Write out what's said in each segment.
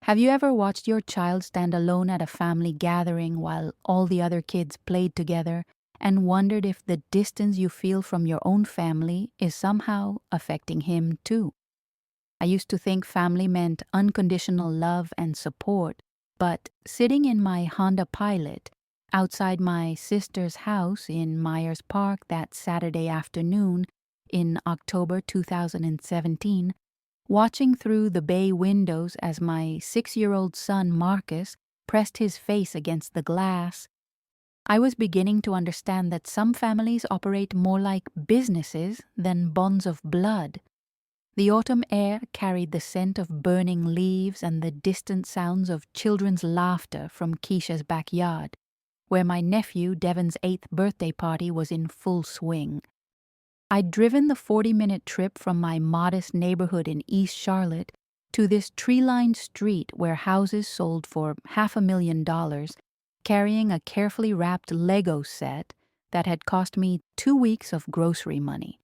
Have you ever watched your child stand alone at a family gathering while all the other kids played together and wondered if the distance you feel from your own family is somehow affecting him too? I used to think family meant unconditional love and support, but sitting in my Honda Pilot outside my sister's house in Myers Park that Saturday afternoon in October 2017, watching through the bay windows as my 6-year-old son Marcus pressed his face against the glass, I was beginning to understand that some families operate more like businesses than bonds of blood. The autumn air carried the scent of burning leaves and the distant sounds of children's laughter from Keisha's backyard, where my nephew Devon's 8th birthday party was in full swing. I'd driven the 40-minute trip from my modest neighborhood in East Charlotte to this tree-lined street where houses sold for $500,000, carrying a carefully wrapped Lego set that had cost me 2 weeks of grocery money.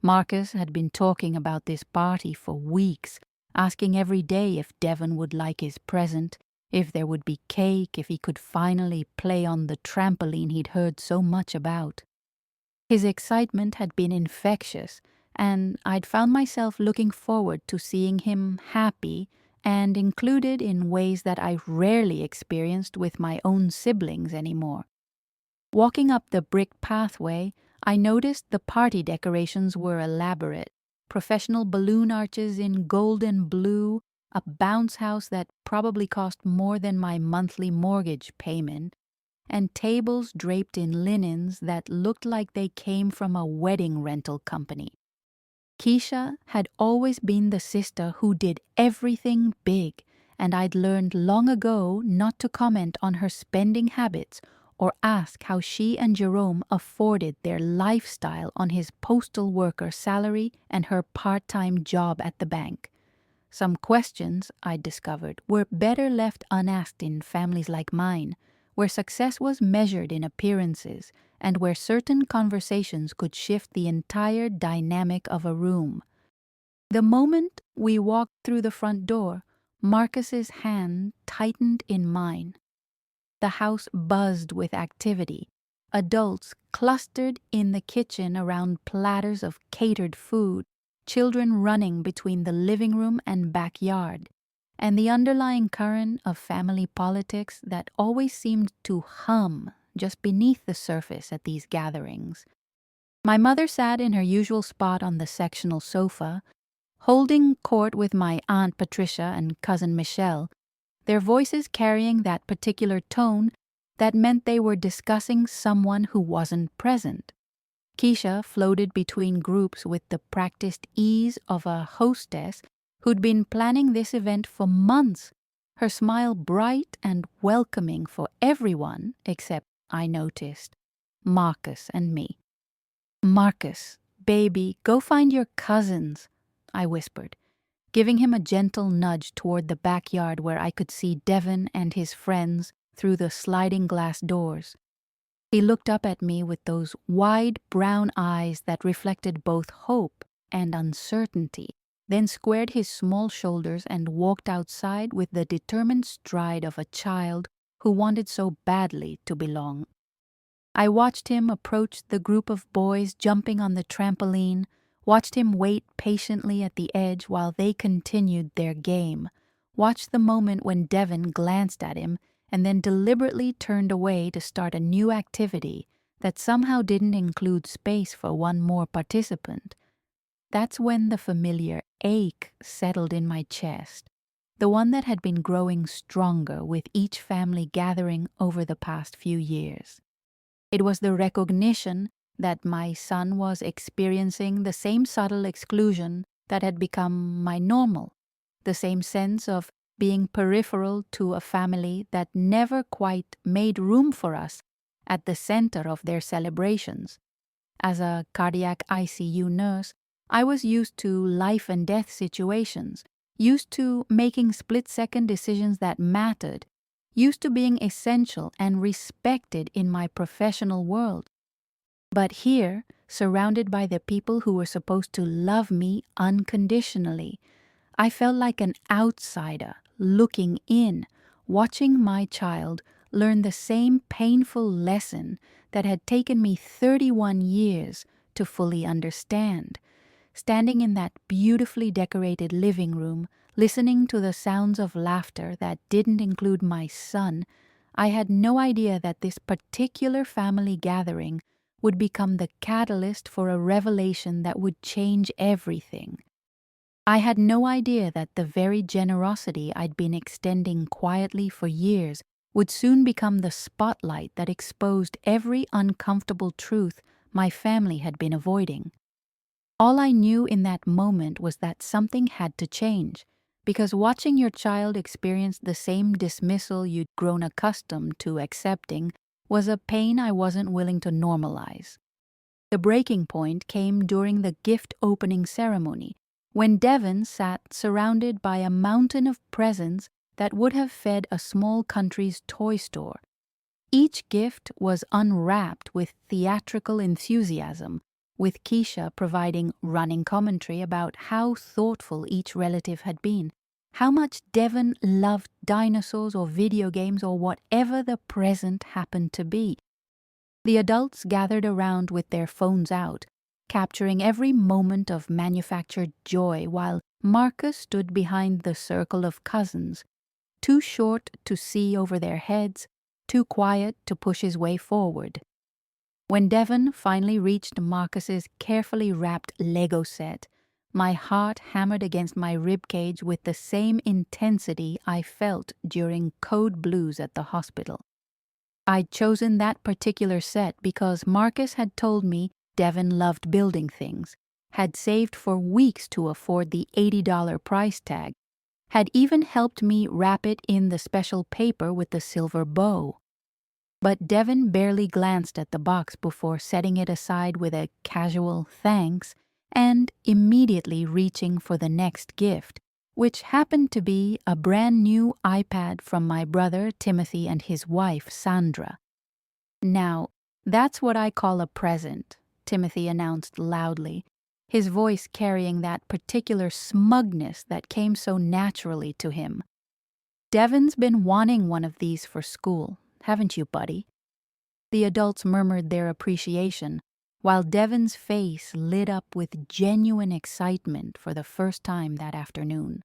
Marcus had been talking about this party for weeks, asking every day if Devon would like his present, if there would be cake, if he could finally play on the trampoline he'd heard so much about. His excitement had been infectious, and I'd found myself looking forward to seeing him happy and included in ways that I rarely experienced with my own siblings anymore. Walking up the brick pathway, I noticed the party decorations were elaborate. Professional balloon arches in gold and blue, a bounce house that probably cost more than my monthly mortgage payment, and tables draped in linens that looked like they came from a wedding rental company. Keisha had always been the sister who did everything big, and I'd learned long ago not to comment on her spending habits or ask how she and Jerome afforded their lifestyle on his postal worker salary and her part-time job at the bank. Some questions, I discovered, were better left unasked in families like mine, where success was measured in appearances and where certain conversations could shift the entire dynamic of a room. The moment we walked through the front door, Marcus's hand tightened in mine. The house buzzed with activity. Adults clustered in the kitchen around platters of catered food, children running between the living room and backyard, and the underlying current of family politics that always seemed to hum just beneath the surface at these gatherings. My mother sat in her usual spot on the sectional sofa, holding court with my Aunt Patricia and Cousin Michelle, their voices carrying that particular tone that meant they were discussing someone who wasn't present. Keisha floated between groups with the practiced ease of a hostess who'd been planning this event for months, her smile bright and welcoming for everyone except, I noticed, Marcus and me. "Marcus, baby, go find your cousins," I whispered, giving him a gentle nudge toward the backyard where I could see Devon and his friends through the sliding glass doors. He looked up at me with those wide brown eyes that reflected both hope and uncertainty, then squared his small shoulders and walked outside with the determined stride of a child who wanted so badly to belong. I watched him approach the group of boys jumping on the trampoline, watched him wait patiently at the edge while they continued their game, watched the moment when Devon glanced at him and then deliberately turned away to start a new activity that somehow didn't include space for one more participant. That's when the familiar ache settled in my chest, the one that had been growing stronger with each family gathering over the past few years. It was the recognition that my son was experiencing the same subtle exclusion that had become my normal, the same sense of being peripheral to a family that never quite made room for us at the center of their celebrations. As a cardiac ICU nurse, I was used to life and death situations, used to making split-second decisions that mattered, used to being essential and respected in my professional world. But here, surrounded by the people who were supposed to love me unconditionally, I felt like an outsider, looking in, watching my child learn the same painful lesson that had taken me 31 years to fully understand. Standing in that beautifully decorated living room, listening to the sounds of laughter that didn't include my son, I had no idea that this particular family gathering would become the catalyst for a revelation that would change everything. I had no idea that the very generosity I'd been extending quietly for years would soon become the spotlight that exposed every uncomfortable truth my family had been avoiding. All I knew in that moment was that something had to change, because watching your child experience the same dismissal you'd grown accustomed to accepting was a pain I wasn't willing to normalize. The breaking point came during the gift opening ceremony, when Devon sat surrounded by a mountain of presents that would have fed a small country's toy store. Each gift was unwrapped with theatrical enthusiasm, with Keisha providing running commentary about how thoughtful each relative had been, how much Devon loved dinosaurs or video games or whatever the present happened to be. The adults gathered around with their phones out, capturing every moment of manufactured joy while Marcus stood behind the circle of cousins, too short to see over their heads, too quiet to push his way forward. When Devon finally reached Marcus's carefully wrapped Lego set, my heart hammered against my ribcage with the same intensity I felt during Code Blues at the hospital. I'd chosen that particular set because Marcus had told me Devon loved building things, had saved for weeks to afford the $80 price tag, had even helped me wrap it in the special paper with the silver bow. But Devon barely glanced at the box before setting it aside with a casual thanks and immediately reaching for the next gift, which happened to be a brand new iPad from my brother Timothy and his wife Sandra. "Now, that's what I call a present," Timothy announced loudly, his voice carrying that particular smugness that came so naturally to him. "Devon's been wanting one of these for school, haven't you, buddy?" The adults murmured their appreciation, while Devon's face lit up with genuine excitement for the first time that afternoon.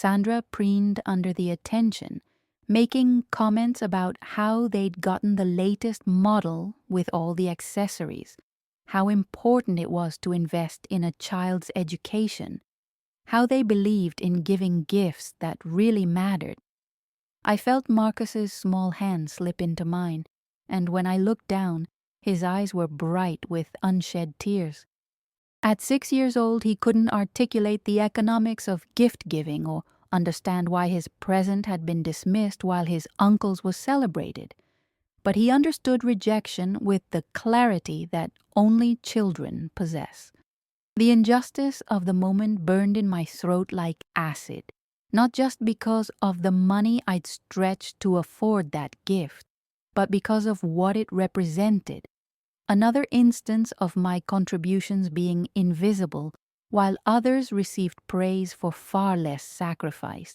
Sandra preened under the attention, making comments about how they'd gotten the latest model with all the accessories, how important it was to invest in a child's education, how they believed in giving gifts that really mattered. I felt Marcus's small hand slip into mine, and when I looked down, his eyes were bright with unshed tears. At 6 years old, he couldn't articulate the economics of gift-giving or understand why his present had been dismissed while his uncle's was celebrated. But he understood rejection with the clarity that only children possess. The injustice of the moment burned in my throat like acid, not just because of the money I'd stretched to afford that gift, but because of what it represented. Another instance of my contributions being invisible, while others received praise for far less sacrifice.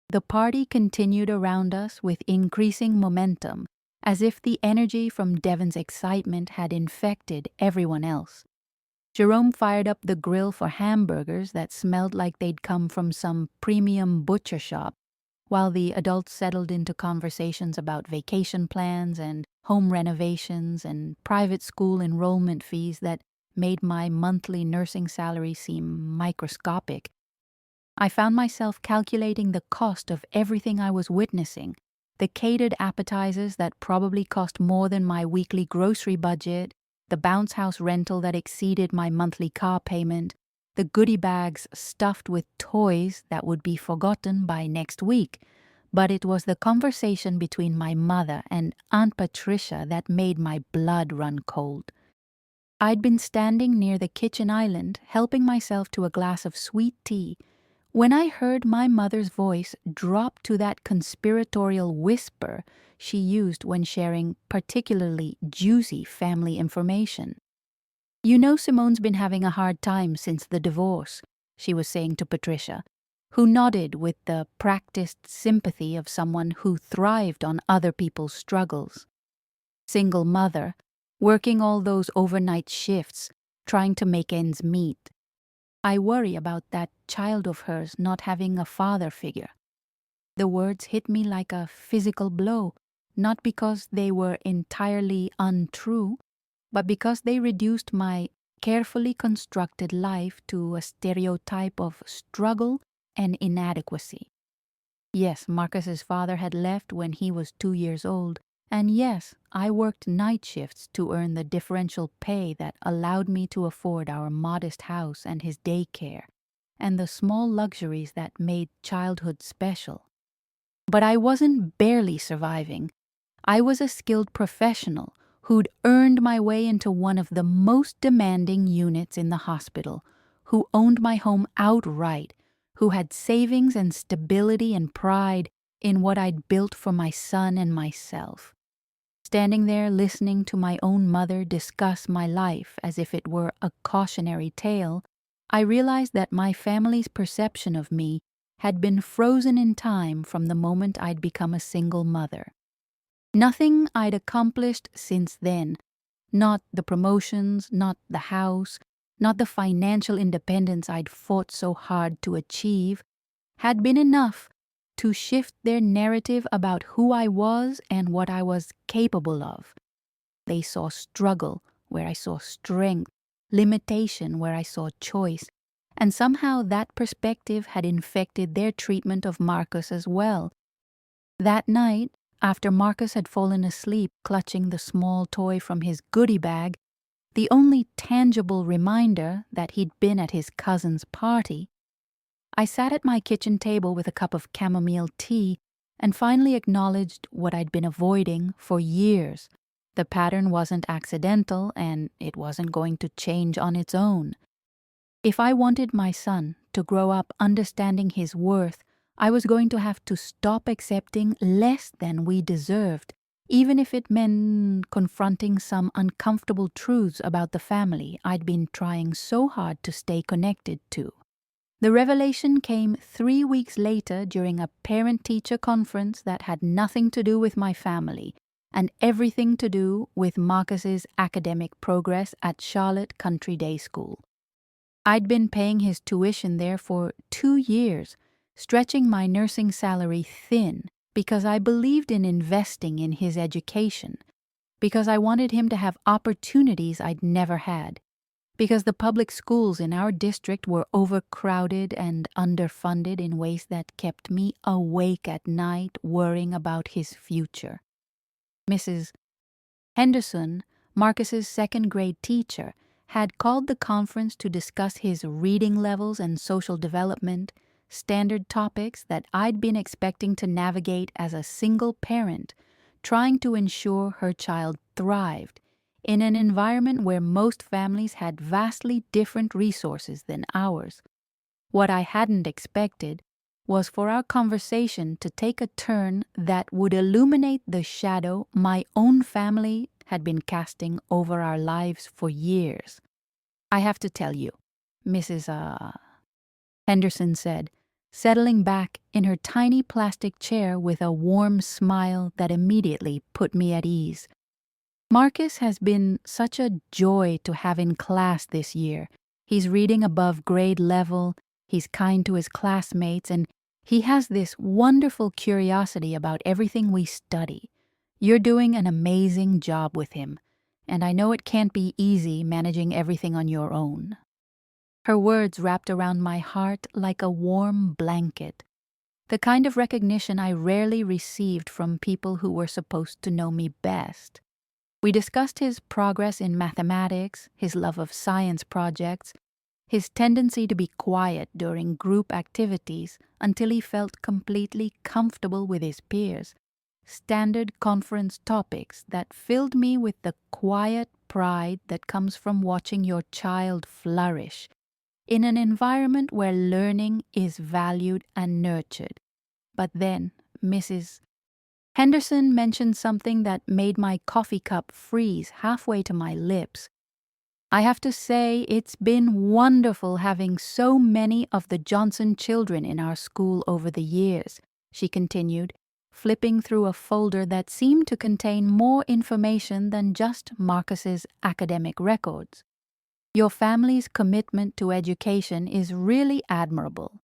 The party continued around us with increasing momentum, as if the energy from Devon's excitement had infected everyone else. Jerome fired up the grill for hamburgers that smelled like they'd come from some premium butcher shop, while the adults settled into conversations about vacation plans and home renovations and private school enrollment fees that made my monthly nursing salary seem microscopic. I found myself calculating the cost of everything I was witnessing, the catered appetizers that probably cost more than my weekly grocery budget, the bounce house rental that exceeded my monthly car payment, the goodie bags stuffed with toys that would be forgotten by next week. But it was the conversation between my mother and Aunt Patricia that made my blood run cold. I'd been standing near the kitchen island, helping myself to a glass of sweet tea, when I heard my mother's voice drop to that conspiratorial whisper she used when sharing particularly juicy family information. "You know Simone's been having a hard time since the divorce," she was saying to Patricia, who nodded with the practiced sympathy of someone who thrived on other people's struggles. Single mother, working all those overnight shifts, trying to make ends meet. I worry about that child of hers not having a father figure. The words hit me like a physical blow, not because they were entirely untrue, but because they reduced my carefully constructed life to a stereotype of struggle and inadequacy. Yes, Marcus's father had left when he was 2 years old, and yes, I worked night shifts to earn the differential pay that allowed me to afford our modest house and his daycare, and the small luxuries that made childhood special. But I wasn't barely surviving. I was a skilled professional who'd earned my way into one of the most demanding units in the hospital, who owned my home outright, who had savings and stability and pride in what I'd built for my son and myself. Standing there listening to my own mother discuss my life as if it were a cautionary tale, I realized that my family's perception of me had been frozen in time from the moment I'd become a single mother. Nothing I'd accomplished since then, not the promotions, not the house, not the financial independence I'd fought so hard to achieve, had been enough to shift their narrative about who I was and what I was capable of. They saw struggle where I saw strength, limitation where I saw choice, and somehow that perspective had infected their treatment of Marcus as well. That night, after Marcus had fallen asleep clutching the small toy from his goodie bag, the only tangible reminder that he'd been at his cousin's party, I sat at my kitchen table with a cup of chamomile tea and finally acknowledged what I'd been avoiding for years. The pattern wasn't accidental and it wasn't going to change on its own. If I wanted my son to grow up understanding his worth, I was going to have to stop accepting less than we deserved, even if it meant confronting some uncomfortable truths about the family I'd been trying so hard to stay connected to. The revelation came 3 weeks later during a parent-teacher conference that had nothing to do with my family and everything to do with Marcus's academic progress at Charlotte Country Day School. I'd been paying his tuition there for 2 years, stretching my nursing salary thin because I believed in investing in his education, because I wanted him to have opportunities I'd never had, because the public schools in our district were overcrowded and underfunded in ways that kept me awake at night worrying about his future. Mrs. Henderson, Marcus's second-grade teacher, had called the conference to discuss his reading levels and social development, standard topics that I'd been expecting to navigate as a single parent, trying to ensure her child thrived in an environment where most families had vastly different resources than ours. What I hadn't expected was for our conversation to take a turn that would illuminate the shadow my own family had been casting over our lives for years. I have to tell you, Mrs. Henderson said, settling back in her tiny plastic chair with a warm smile that immediately put me at ease. Marcus has been such a joy to have in class this year. He's reading above grade level, he's kind to his classmates, and he has this wonderful curiosity about everything we study. You're doing an amazing job with him, and I know it can't be easy managing everything on your own. Her words wrapped around my heart like a warm blanket, the kind of recognition I rarely received from people who were supposed to know me best. We discussed his progress in mathematics, his love of science projects, his tendency to be quiet during group activities until he felt completely comfortable with his peers. Standard conference topics that filled me with the quiet pride that comes from watching your child flourish in an environment where learning is valued and nurtured. But then, Mrs. Henderson mentioned something that made my coffee cup freeze halfway to my lips. I have to say, it's been wonderful having so many of the Johnson children in our school over the years, she continued, flipping through a folder that seemed to contain more information than just Marcus's academic records. Your family's commitment to education is really admirable.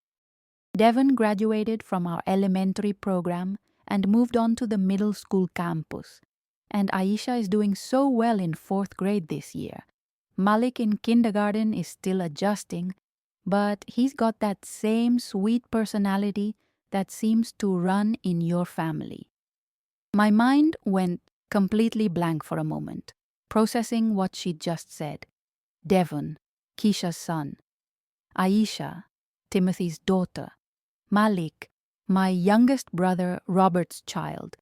Devon graduated from our elementary program and moved on to the middle school campus, and Aisha is doing so well in 4th grade this year. Malik in kindergarten is still adjusting, but he's got that same sweet personality that seems to run in your family. My mind went completely blank for a moment, processing what she'd just said. Devon, Keisha's son. Aisha, Timothy's daughter. Malik, my youngest brother Robert's child.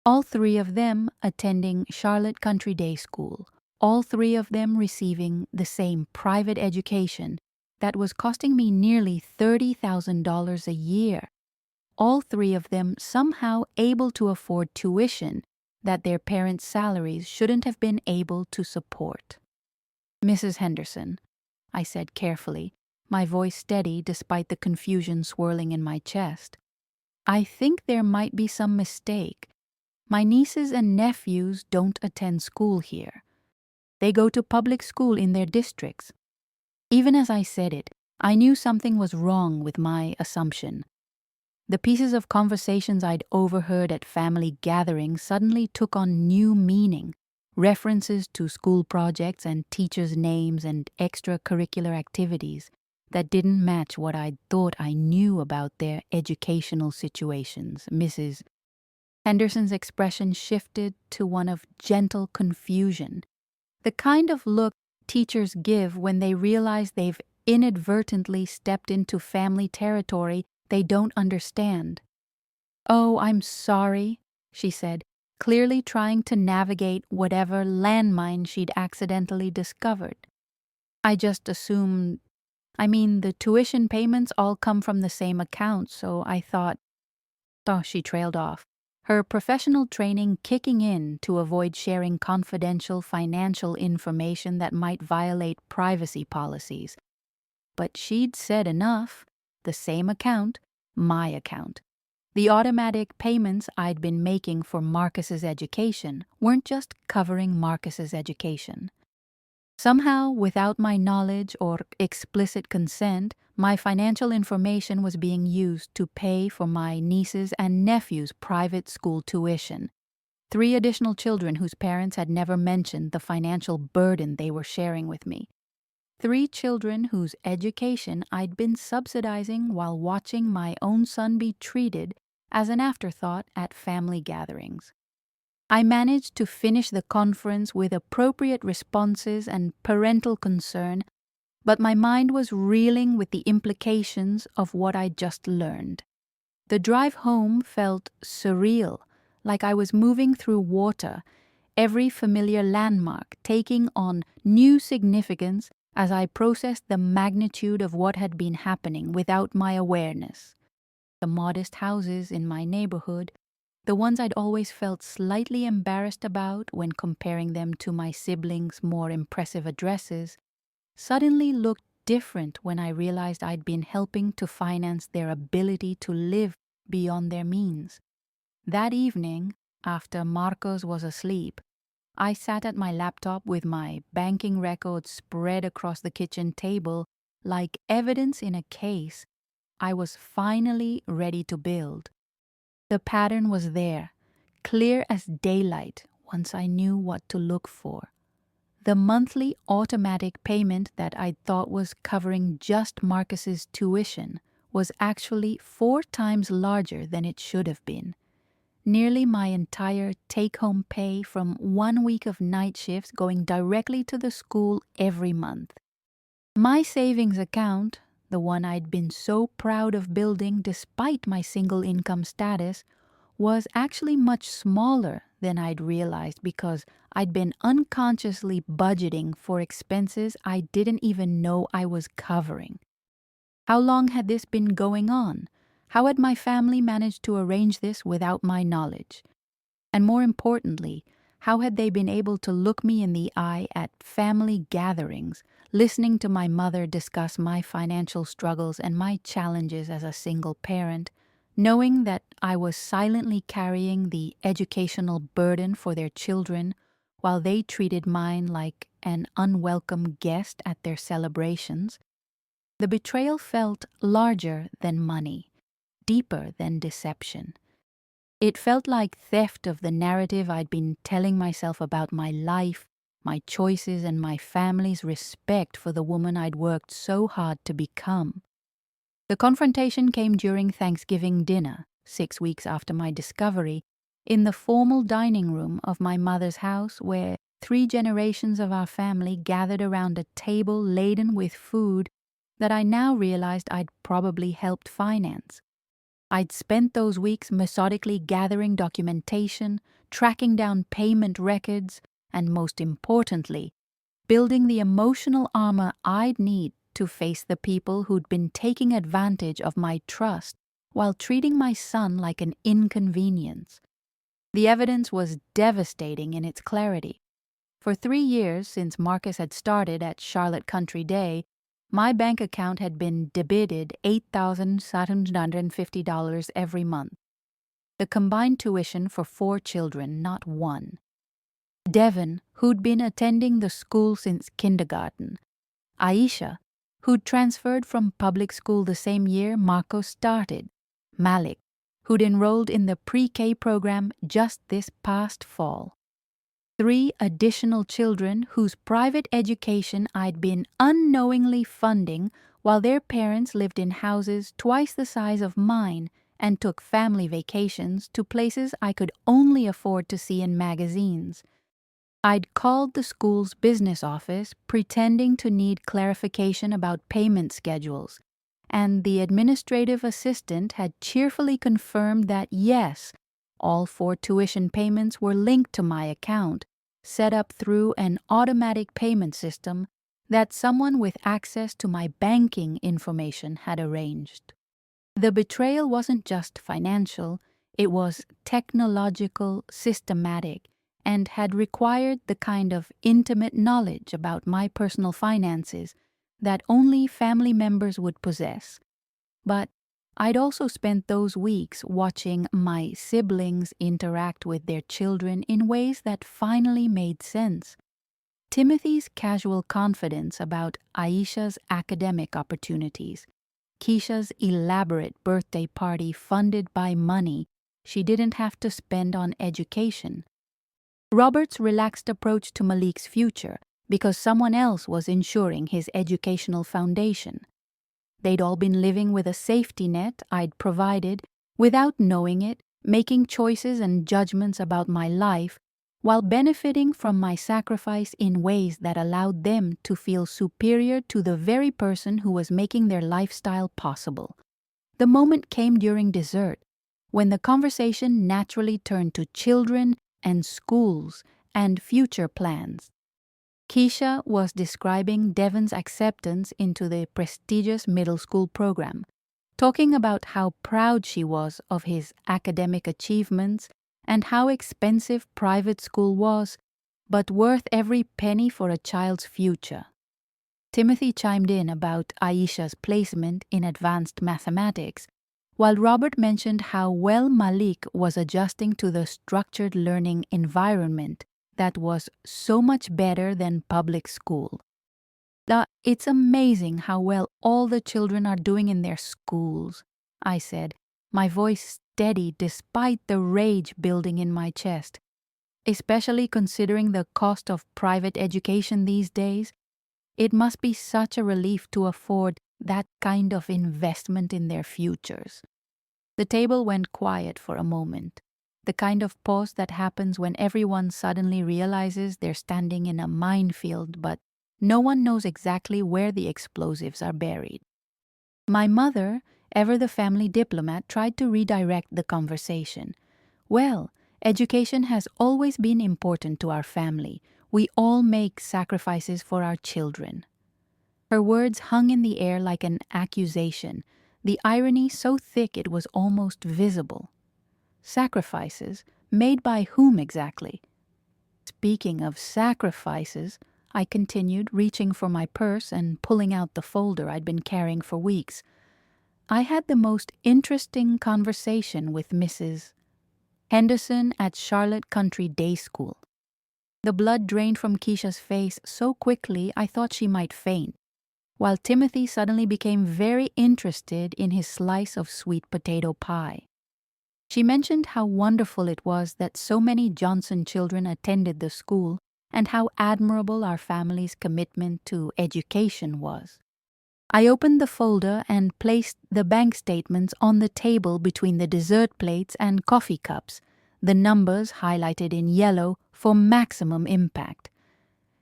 All 3 of them attending Charlotte Country Day School. All 3 of them receiving the same private education that was costing me nearly $30,000 a year. All 3 of them somehow able to afford tuition that their parents' salaries shouldn't have been able to support. Mrs. Henderson, I said carefully, my voice steady despite the confusion swirling in my chest. I think there might be some mistake. My nieces and nephews don't attend school here. They go to public school in their districts. Even as I said it, I knew something was wrong with my assumption. The pieces of conversations I'd overheard at family gatherings suddenly took on new meaning. References to school projects and teachers' names and extracurricular activities that didn't match what I'd thought I knew about their educational situations. Mrs. Henderson's expression shifted to one of gentle confusion, the kind of look teachers give when they realize they've inadvertently stepped into family territory they don't understand. "Oh, I'm sorry," she said, clearly trying to navigate whatever landmine she'd accidentally discovered. "I just assumed, the tuition payments all come from the same account, so I thought—" Oh, she trailed off, her professional training kicking in to avoid sharing confidential financial information that might violate privacy policies. But she'd said enough. The same account, my account. The automatic payments I'd been making for Marcus's education weren't just covering Marcus's education. Somehow, without my knowledge or explicit consent, my financial information was being used to pay for my nieces and nephews' private school tuition. 3 additional children whose parents had never mentioned the financial burden they were sharing with me. 3 children whose education I'd been subsidizing while watching my own son be treated as an afterthought at family gatherings. I managed to finish the conference with appropriate responses and parental concern, but my mind was reeling with the implications of what I'd just learned. The drive home felt surreal, like I was moving through water, every familiar landmark taking on new significance as I processed the magnitude of what had been happening without my awareness. The modest houses in my neighborhood, the ones I'd always felt slightly embarrassed about when comparing them to my siblings' more impressive addresses, suddenly looked different when I realized I'd been helping to finance their ability to live beyond their means. That evening, after Marcos was asleep, I sat at my laptop with my banking records spread across the kitchen table like evidence in a case. I was finally ready to build. The pattern was there, clear as daylight once I knew what to look for. The monthly automatic payment that I'd thought was covering just Marcus's tuition was actually 4 times larger than it should have been. Nearly my entire take-home pay from 1 week of night shifts going directly to the school every month. My savings account, the one I'd been so proud of building despite my single income status, was actually much smaller than I'd realized because I'd been unconsciously budgeting for expenses I didn't even know I was covering. How long had this been going on? How had my family managed to arrange this without my knowledge? And more importantly, How had they been able to look me in the eye at family gatherings, listening to my mother discuss my financial struggles and my challenges as a single parent, knowing that I was silently carrying the educational burden for their children while they treated mine like an unwelcome guest at their celebrations? The betrayal felt larger than money, deeper than deception. It felt like theft of the narrative I'd been telling myself about my life, my choices, and my family's respect for the woman I'd worked so hard to become. The confrontation came during Thanksgiving dinner, 6 weeks after my discovery, in the formal dining room of my mother's house, where 3 generations of our family gathered around a table laden with food that I now realized I'd probably helped finance. I'd spent those weeks methodically gathering documentation, tracking down payment records, and most importantly, building the emotional armor I'd need to face the people who'd been taking advantage of my trust while treating my son like an inconvenience. The evidence was devastating in its clarity. For 3 years since Marcus had started at Charlotte Country Day, my bank account had been debited $8,750 every month. The combined tuition for 4 children, not one. Devin, who'd been attending the school since kindergarten. Aisha, who'd transferred from public school the same year Marco started. Malik, who'd enrolled in the pre-K program just this past fall. 3 additional children whose private education I'd been unknowingly funding while their parents lived in houses twice the size of mine and took family vacations to places I could only afford to see in magazines. I'd called the school's business office pretending to need clarification about payment schedules, and the administrative assistant had cheerfully confirmed that yes, all 4 tuition payments were linked to my account, set up through an automatic payment system that someone with access to my banking information had arranged. The betrayal wasn't just financial, it was technological, systematic, and had required the kind of intimate knowledge about my personal finances that only family members would possess. But I'd also spent those weeks watching my siblings interact with their children in ways that finally made sense. Timothy's casual confidence about Aisha's academic opportunities, Keisha's elaborate birthday party funded by money she didn't have to spend on education, Robert's relaxed approach to Malik's future because someone else was ensuring his educational foundation. They'd all been living with a safety net I'd provided without knowing it, making choices and judgments about my life while benefiting from my sacrifice in ways that allowed them to feel superior to the very person who was making their lifestyle possible. The moment came during dessert, when the conversation naturally turned to children and schools and future plans. Keisha was describing Devin's acceptance into the prestigious middle school program, talking about how proud she was of his academic achievements and how expensive private school was, but worth every penny for a child's future. Timothy chimed in about Aisha's placement in advanced mathematics, while Robert mentioned how well Malik was adjusting to the structured learning environment that was so much better than public school. It's amazing how well all the children are doing in their schools, I said, my voice steady despite the rage building in my chest. Especially considering the cost of private education these days, it must be such a relief to afford that kind of investment in their futures. The table went quiet for a moment. The kind of pause that happens when everyone suddenly realizes they're standing in a minefield, but no one knows exactly where the explosives are buried. My mother, ever the family diplomat, tried to redirect the conversation. Well, education has always been important to our family. We all make sacrifices for our children. Her words hung in the air like an accusation, the irony so thick it was almost visible. Sacrifices? Made by whom exactly? Speaking of sacrifices, I continued, reaching for my purse and pulling out the folder I'd been carrying for weeks. I had the most interesting conversation with Mrs. Henderson at Charlotte Country Day School. The blood drained from Keisha's face so quickly I thought she might faint, while Timothy suddenly became very interested in his slice of sweet potato pie. She mentioned how wonderful it was that so many Johnson children attended the school and how admirable our family's commitment to education was. I opened the folder and placed the bank statements on the table between the dessert plates and coffee cups, the numbers highlighted in yellow for maximum impact.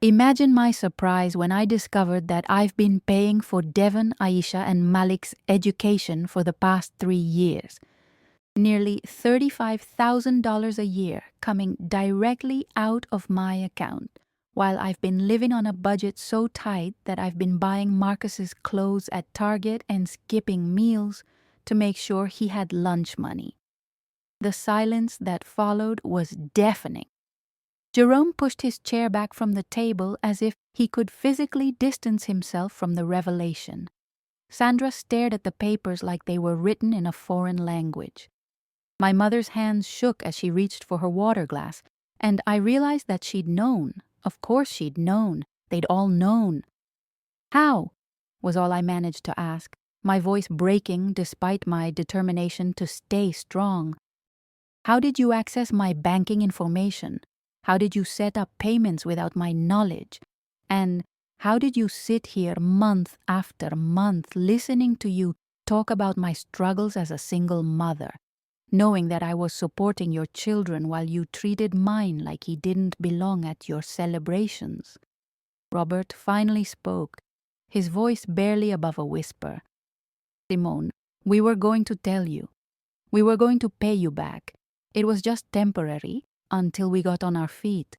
Imagine my surprise when I discovered that I've been paying for Devon, Aisha, and Malik's education for the past 3 years. Nearly $35,000 a year coming directly out of my account, while I've been living on a budget so tight that I've been buying Marcus's clothes at Target and skipping meals to make sure he had lunch money. The silence that followed was deafening. Jerome pushed his chair back from the table as if he could physically distance himself from the revelation. Sandra stared at the papers like they were written in a foreign language. My mother's hands shook as she reached for her water glass, and I realized that she'd known. Of course she'd known. They'd all known. How? Was all I managed to ask, my voice breaking despite my determination to stay strong. How did you access my banking information? How did you set up payments without my knowledge? And how did you sit here month after month listening to you talk about my struggles as a single mother, knowing that I was supporting your children while you treated mine like he didn't belong at your celebrations? Robert finally spoke, his voice barely above a whisper. Simone, we were going to tell you. We were going to pay you back. It was just temporary, until we got on our feet.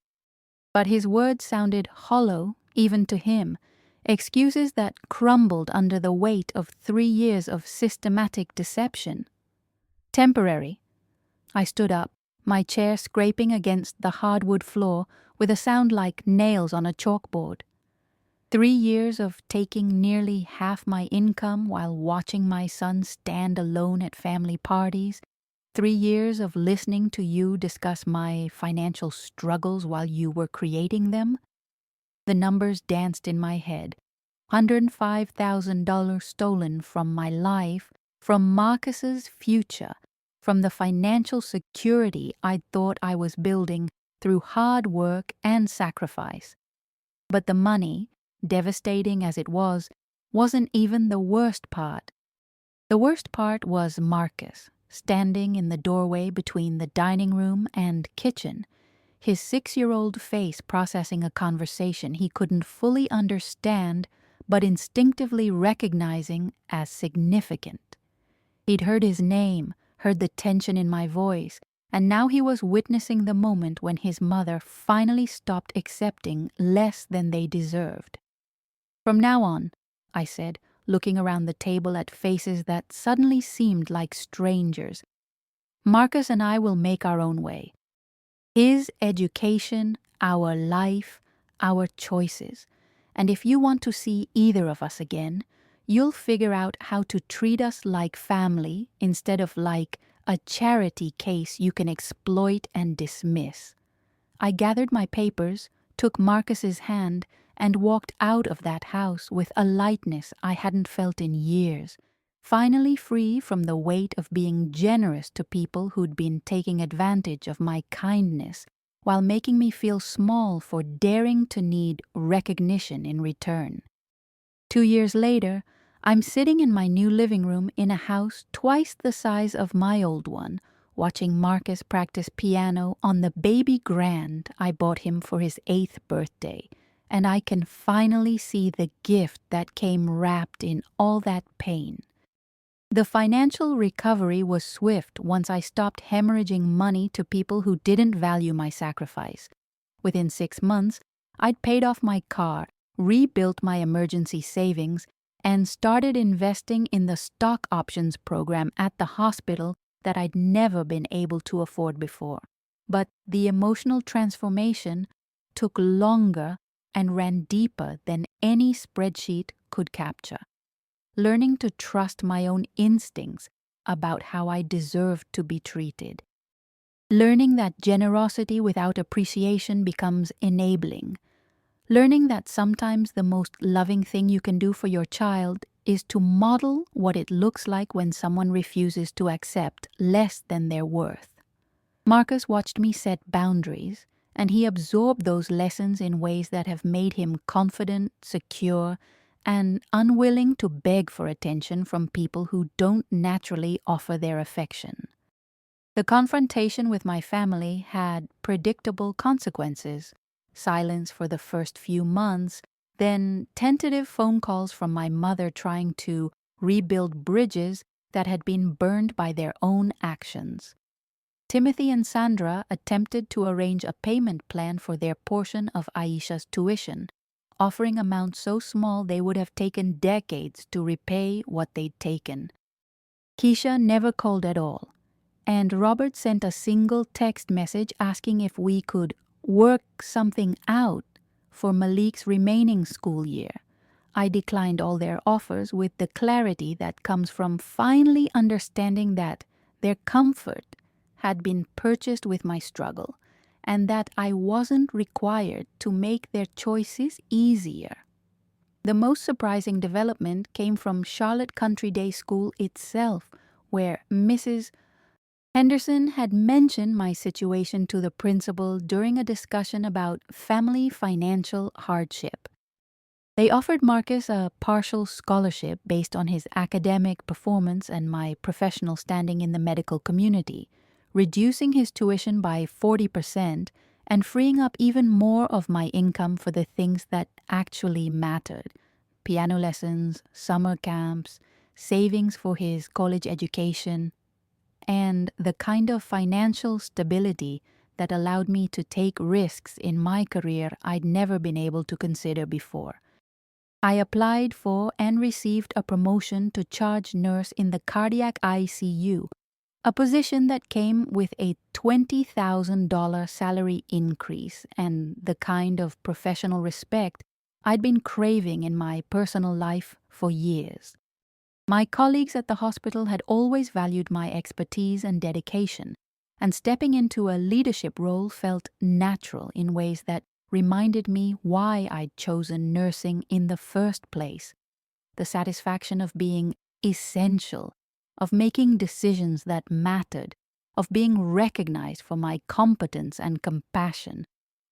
But his words sounded hollow, even to him, excuses that crumbled under the weight of 3 years of systematic deception. Temporary. I stood up, my chair scraping against the hardwood floor with a sound like nails on a chalkboard. 3 years of taking nearly half my income while watching my son stand alone at family parties. 3 years of listening to you discuss my financial struggles while you were creating them. The numbers danced in my head. $105,000 stolen from my life, from Marcus's future, from the financial security I thought I was building through hard work and sacrifice. But the money, devastating as it was, wasn't even the worst part. The worst part was Marcus, standing in the doorway between the dining room and kitchen, his 6-year-old face processing a conversation he couldn't fully understand but instinctively recognizing as significant. He'd heard his name, heard the tension in my voice, and now he was witnessing the moment when his mother finally stopped accepting less than they deserved. From now on, I said, looking around the table at faces that suddenly seemed like strangers, Marcus and I will make our own way. His education, our life, our choices. And if you want to see either of us again, you'll figure out how to treat us like family instead of like a charity case you can exploit and dismiss. I gathered my papers, took Marcus's hand, and walked out of that house with a lightness I hadn't felt in years, finally free from the weight of being generous to people who'd been taking advantage of my kindness while making me feel small for daring to need recognition in return. 2 years later, I'm sitting in my new living room in a house twice the size of my old one, watching Marcus practice piano on the baby grand I bought him for his 8th birthday, and I can finally see the gift that came wrapped in all that pain. The financial recovery was swift once I stopped hemorrhaging money to people who didn't value my sacrifice. Within 6 months, I'd paid off my car, rebuilt my emergency savings, and started investing in the stock options program at the hospital that I'd never been able to afford before. But the emotional transformation took longer and ran deeper than any spreadsheet could capture. Learning to trust my own instincts about how I deserved to be treated. Learning that generosity without appreciation becomes enabling. Learning that sometimes the most loving thing you can do for your child is to model what it looks like when someone refuses to accept less than their worth. Marcus watched me set boundaries, and he absorbed those lessons in ways that have made him confident, secure, and unwilling to beg for attention from people who don't naturally offer their affection. The confrontation with my family had predictable consequences: silence for the first few months, then tentative phone calls from my mother trying to rebuild bridges that had been burned by their own actions. Timothy and Sandra attempted to arrange a payment plan for their portion of Aisha's tuition, offering amounts so small they would have taken decades to repay what they'd taken. Keisha never called at all, and Robert sent a single text message asking if we could work something out for Malik's remaining school year. I declined all their offers with the clarity that comes from finally understanding that their comfort had been purchased with my struggle, and that I wasn't required to make their choices easier. The most surprising development came from Charlotte Country Day School itself, where Mrs. Henderson had mentioned my situation to the principal during a discussion about family financial hardship. They offered Marcus a partial scholarship based on his academic performance and my professional standing in the medical community, reducing his tuition by 40% and freeing up even more of my income for the things that actually mattered: piano lessons, summer camps, savings for his college education, and the kind of financial stability that allowed me to take risks in my career I'd never been able to consider before. I applied for and received a promotion to charge nurse in the cardiac ICU, a position that came with a $20,000 salary increase and the kind of professional respect I'd been craving in my personal life for years. My colleagues at the hospital had always valued my expertise and dedication, and stepping into a leadership role felt natural in ways that reminded me why I'd chosen nursing in the first place: the satisfaction of being essential, of making decisions that mattered, of being recognized for my competence and compassion.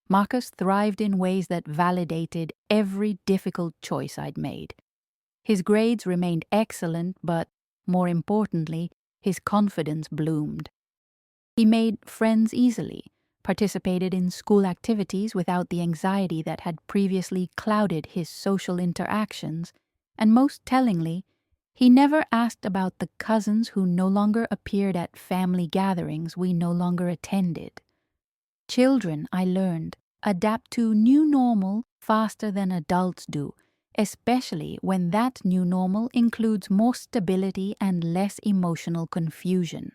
Marcus thrived in ways that validated every difficult choice I'd made. His grades remained excellent, but more importantly, his confidence bloomed. He made friends easily, participated in school activities without the anxiety that had previously clouded his social interactions, and most tellingly, he never asked about the cousins who no longer appeared at family gatherings we no longer attended. Children, I learned, adapt to new normal faster than adults do, especially when that new normal includes more stability and less emotional confusion.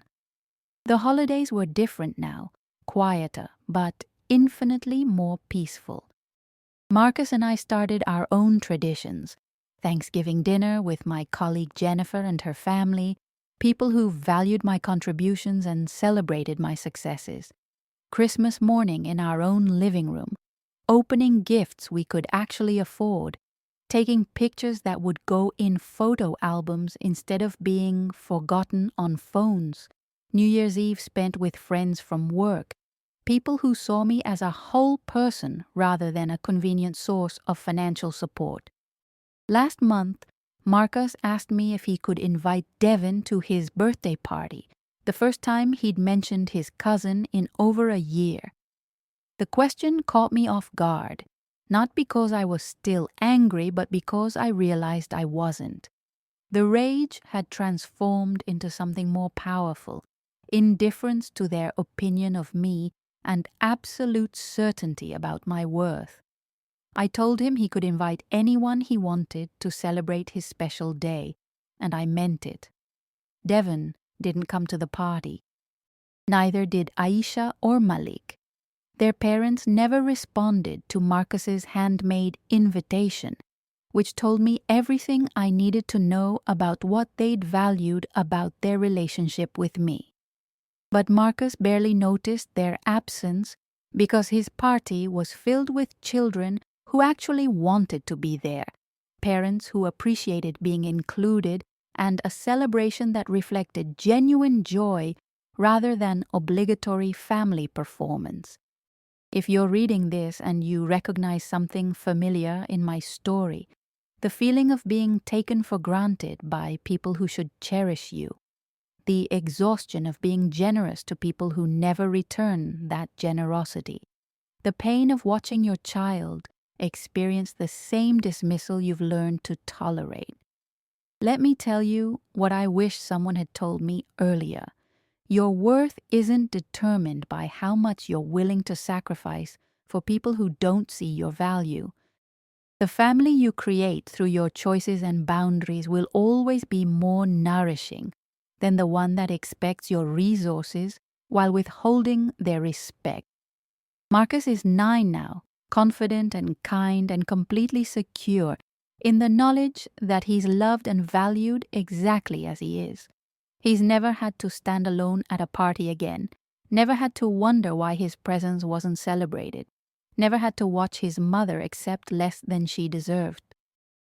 The holidays were different now, quieter, but infinitely more peaceful. Marcus and I started our own traditions: Thanksgiving dinner with my colleague Jennifer and her family, people who valued my contributions and celebrated my successes; Christmas morning in our own living room, opening gifts we could actually afford, taking pictures that would go in photo albums instead of being forgotten on phones; New Year's Eve spent with friends from work, people who saw me as a whole person rather than a convenient source of financial support. Last month, Marcus asked me if he could invite Devin to his birthday party, the first time he'd mentioned his cousin in over a year. The question caught me off guard, not because I was still angry, but because I realized I wasn't. The rage had transformed into something more powerful: indifference to their opinion of me and absolute certainty about my worth. I told him he could invite anyone he wanted to celebrate his special day, and I meant it. Devin didn't come to the party. Neither did Aisha or Malik. Their parents never responded to Marcus's handmade invitation, which told me everything I needed to know about what they'd valued about their relationship with me. But Marcus barely noticed their absence because his party was filled with children who actually wanted to be there, parents who appreciated being included, and a celebration that reflected genuine joy rather than obligatory family performance. If you're reading this and you recognize something familiar in my story, the feeling of being taken for granted by people who should cherish you, the exhaustion of being generous to people who never return that generosity, the pain of watching your child experience the same dismissal you've learned to tolerate. Let me tell you what I wish someone had told me earlier. Your worth isn't determined by how much you're willing to sacrifice for people who don't see your value. The family you create through your choices and boundaries will always be more nourishing than the one that expects your resources while withholding their respect. Marcus is 9 now, confident and kind and completely secure in the knowledge that he's loved and valued exactly as he is. He's never had to stand alone at a party again, never had to wonder why his presence wasn't celebrated, never had to watch his mother accept less than she deserved.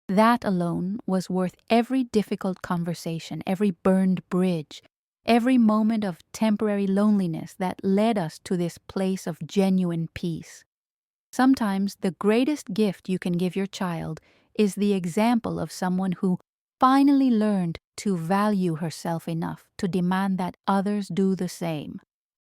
That alone was worth every difficult conversation, every burned bridge, every moment of temporary loneliness that led us to this place of genuine peace. Sometimes the greatest gift you can give your child is the example of someone who finally learned to value herself enough to demand that others do the same.